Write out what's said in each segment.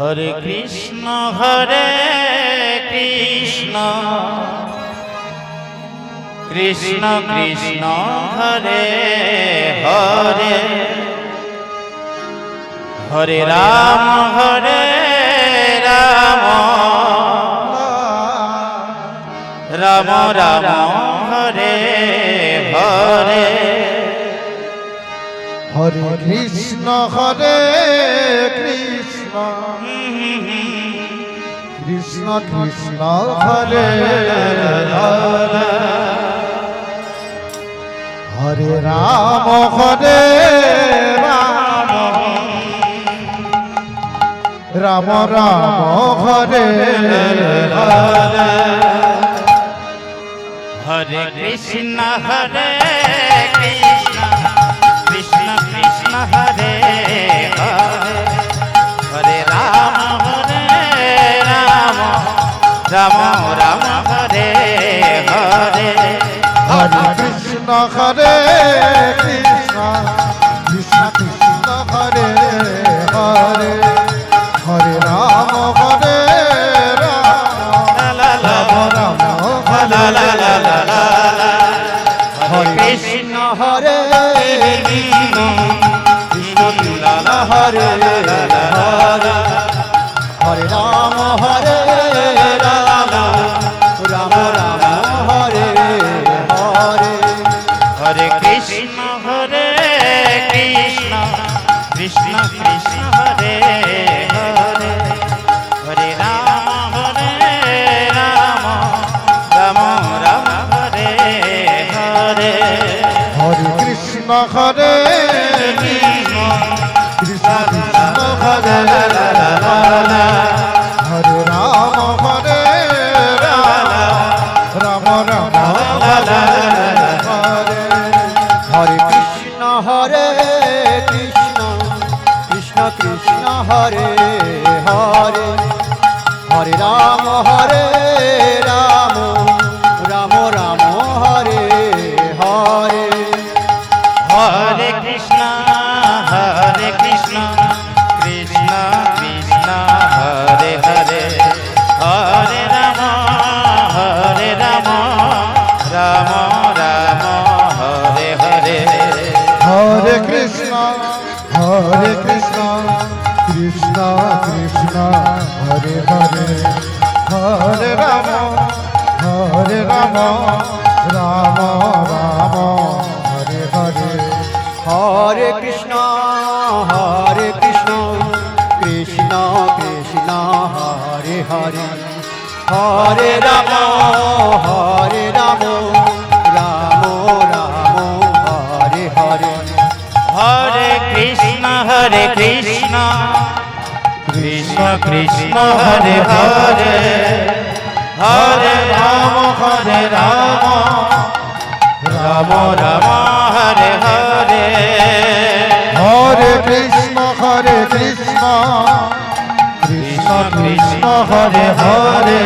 হরে কৃষ্ণ কৃষ্ণ কৃষ্ণ হরে হরে, হরে রাম রাম রাম হরে হরে, হরে কৃষ্ণ কৃষ্ণ কৃষ্ণ কৃষ্ণ হরে হরে, হরে রাম রাম রাম হরে হরে, হরে কৃষ্ণ কৃষ্ণ কৃষ্ণ হরে হরে, হরে রাম রাম রাম হরে হরে, হরে কৃষ্ণ কৃষ্ণ কৃষ্ণ কৃষ্ণ হরে হরে, হরে রাম রাম রাম হরে হরে কৃষ্ণ কৃষ্ণ কৃষ্ণ হরে হরে, হরে রাম রাম রাম হরে হরে, হরে কৃষ্ণ কৃষ্ণ কৃষ্ণ কৃষ্ণ হরে হরে, হরে রাম রাম রাম হরে হরে, হরে কৃষ্ণ কৃষ্ণ কৃষ্ণ কৃষ্ণ হরে হরে, হরে রাম রাম রাম হরে হরে, হরে কৃষ্ণ কৃষ্ণ কৃষ্ণ কৃষ্ণ হরে হরে, হরে রাম রাম রাম হরে হরে, হরে কৃষ্ণ কৃষ্ণ কৃষ্ণ হরে হরে, হরে রাম রাম রাম হরে হরে, হরে কৃষ্ণ কৃষ্ণ কৃষ্ণ হরে হরে, হরে রাম রাম রাম হরে হরে, হরে কৃষ্ণ কৃষ্ণ কৃষ্ণ হরে হরে, হরে রাম রাম রাম হরে হরে, হরে কৃষ্ণ কৃষ্ণ কৃষ্ণ হরে হরে, হরে রাম রাম রাম হরে হরে, হরে কৃষ্ণ কৃষ্ণ কৃষ্ণ হরে হরে,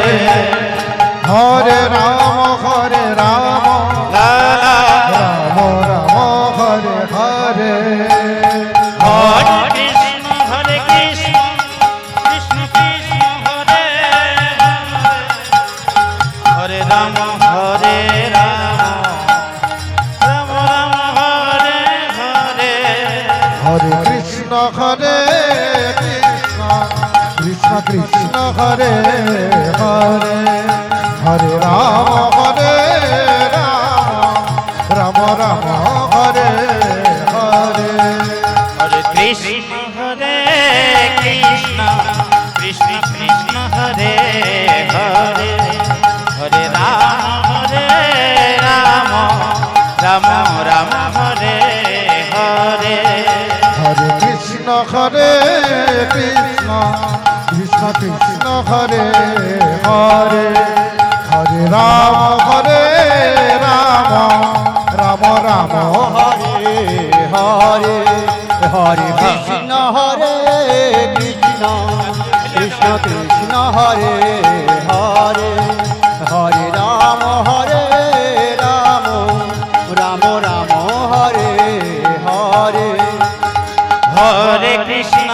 হরে রাম রাম হরে হরে, হরে কৃষ্ণ কৃষ্ণ কৃষ্ণ হরে হরে, হরে রাম রাম রাম হরে হরে, হরে কৃষ্ণ কৃষ্ণ কৃষ্ণ হরে হরে, হরে রাম রাম হরে হরে, হরে কৃষ্ণ কৃষ্ণ কৃষ্ণ হরে হরে, হরে রাম রাম রাম হরে হরে, হরে কৃষ্ণ কৃষ্ণ কৃষ্ণ হরে হরে, হরে রাম রাম হরে হরে, হরে কৃষ্ণ কৃষ্ণ কৃষ্ণ হরে হরে, হরে রাম রাম হরে হরে, হরে কৃষ্ণ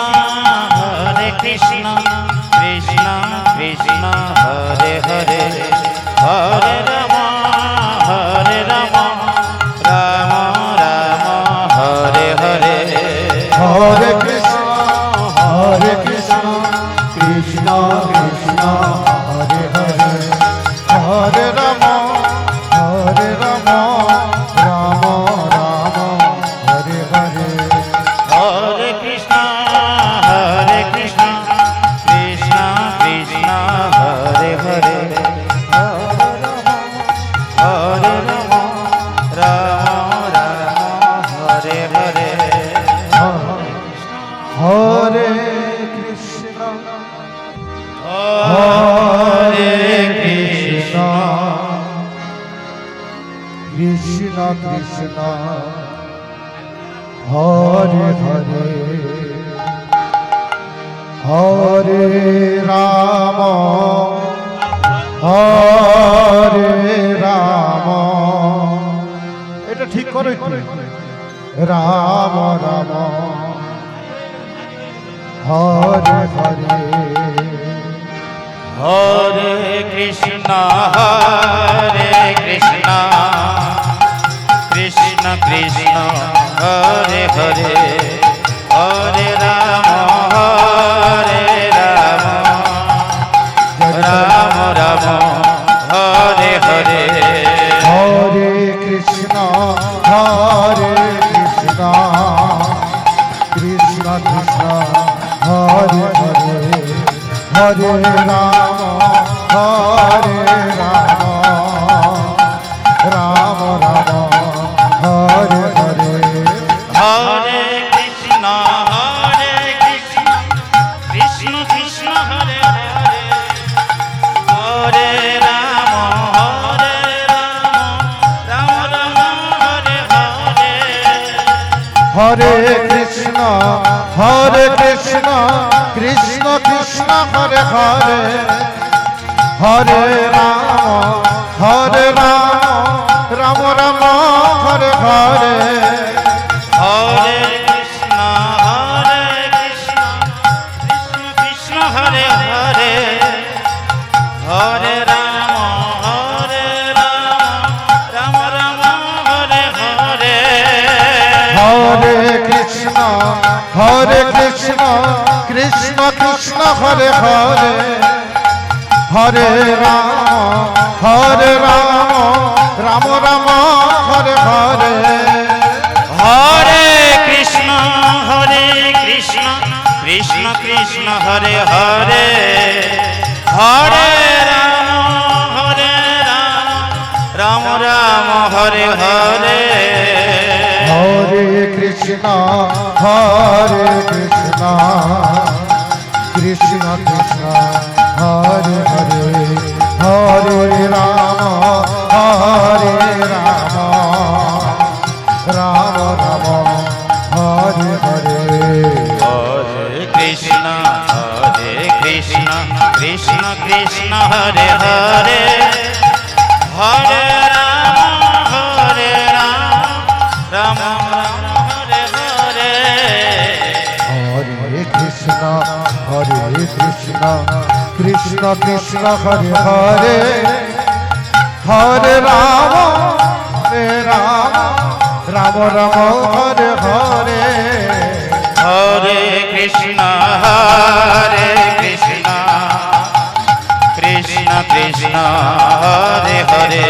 কৃষ্ণ কৃষ্ণ কৃষ্ণ হরে হরে হরে রাম রাম রাম হরে হরে হরে কৃষ্ণ কৃষ্ণ কৃষ্ণ হরে হরে হরে রাম রাম রাম হরে হরে হরে কৃষ্ণ কৃষ্ণ কৃষ্ণ হরে হরে হরে রাম রাম হরে হরে হরে কৃষ্ণ হরে কৃষ্ণ কৃষ্ণ কৃষ্ণ হরে হরে হরে রাম এটা ঠিক করো একটু। রাম রাম হরে হরে হরে কৃষ্ণ কৃষ্ণ কৃষ্ণ হরে হরে হরে রাম রাম রাম হরে হরে হরে কৃষ্ণ কৃষ্ণ কৃষ্ণ হরে হরে হরে রাম রাম রাম হরে হরে হরে কৃষ্ণ কৃষ্ণ কৃষ্ণ হরে হরে হরে রাম রাম রাম হরে হরে হরে কৃষ্ণ কৃষ্ণ কৃষ্ণ হরে হরে হরে রাম রাম রাম হরে হরে হরে কৃষ্ণ কৃষ্ণ কৃষ্ণ হরে হরে হরে রাম রাম রাম হরে হরে হরে কৃষ্ণ কৃষ্ণ কৃষ্ণ হরে হরে হরে রাম রাম হরে হরে হরে কৃষ্ণ কৃষ্ণ কৃষ্ণ হরে হরে হরে রাম রাম রাম হরে হরে হরে কৃষ্ণ কৃষ্ণ কৃষ্ণ হরে হরে হরে রাম রাম রাম হরে হরে হরে কৃষ্ণ কৃষ্ণ কৃষ্ণ হরে হরে হরে রাম রাম রাম হরে হরে হরে কৃষ্ণ কৃষ্ণ কৃষ্ণ হরে হরে হরে রাম রাম রাম হরে হরে হরে কৃষ্ণ কৃষ্ণ কৃষ্ণ হরে হরে